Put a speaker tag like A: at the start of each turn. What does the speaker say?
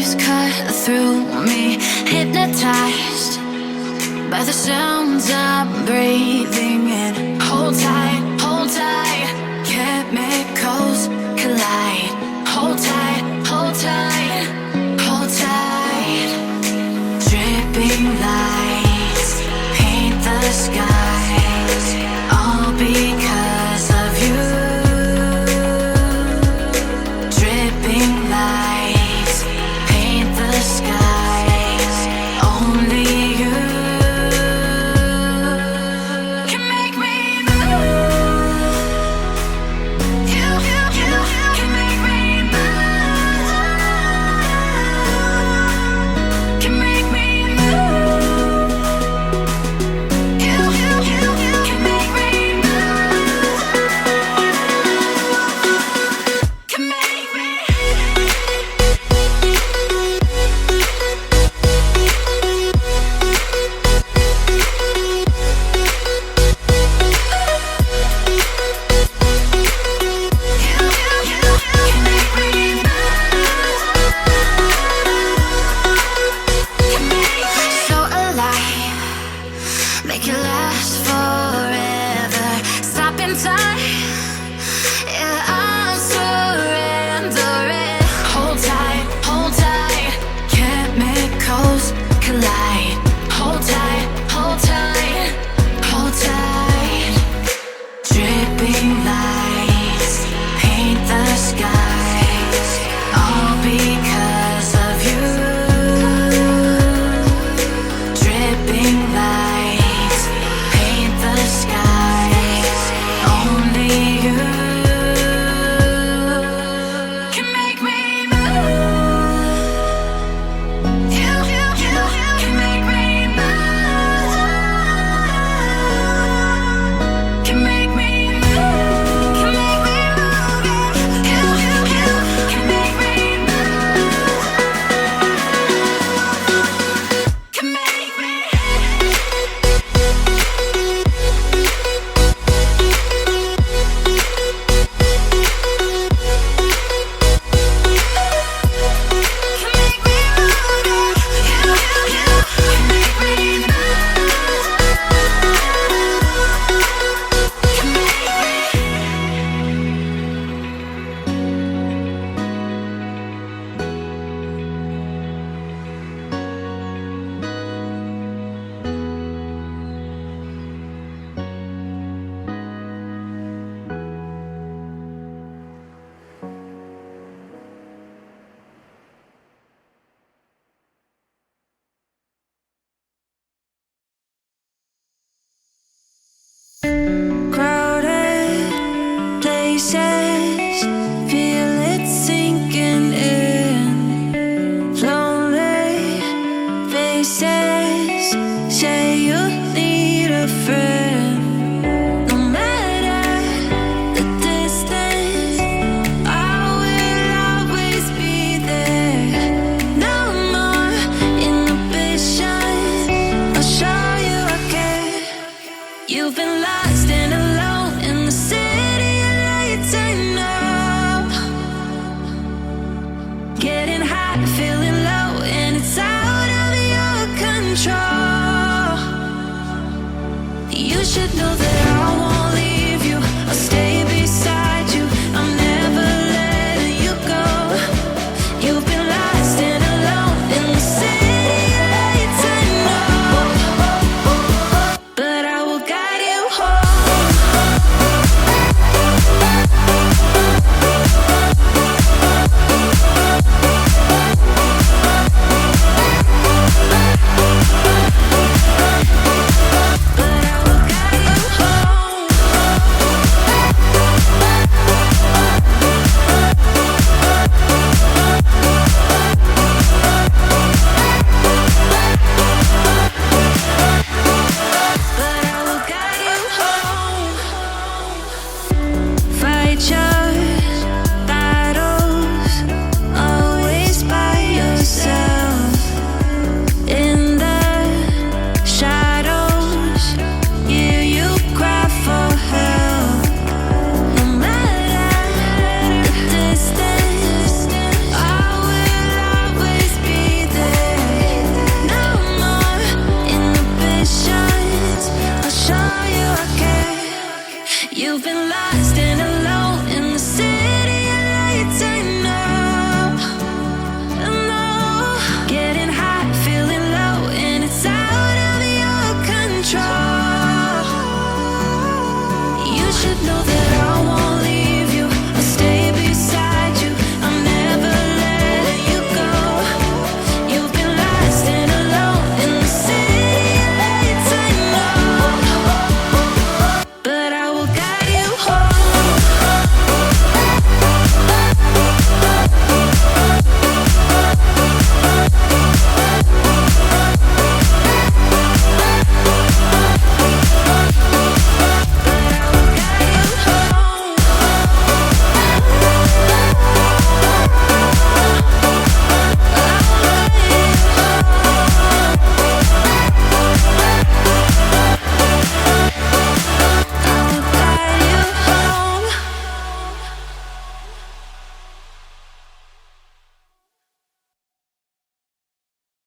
A: waves cut through me, hypnotized by the sounds I'm breathing in. Hold tight, chemicals collide. Hold tight, hold tight, hold tight. Dripping lights paint the skies, all because of you. Dripping lights paint the skies, only you can make me move. You can make me move. Can make me move. You can make me move. Can make me. So alive, make it last forever. Stop in time, yeah, I'm surrendering. Hold tight, chemicals collide. Hold tight, hold tight, hold tight. Dripping lights paint the skies, all because of you. Dripping lights paint the skies, only you can make me move. You can make me move. Can make me move. Can make me move. You can make me move. Can make me. Can make me move. You can make me
B: Crowded places, feel it sinking in. Lonely faces, say you need a friend.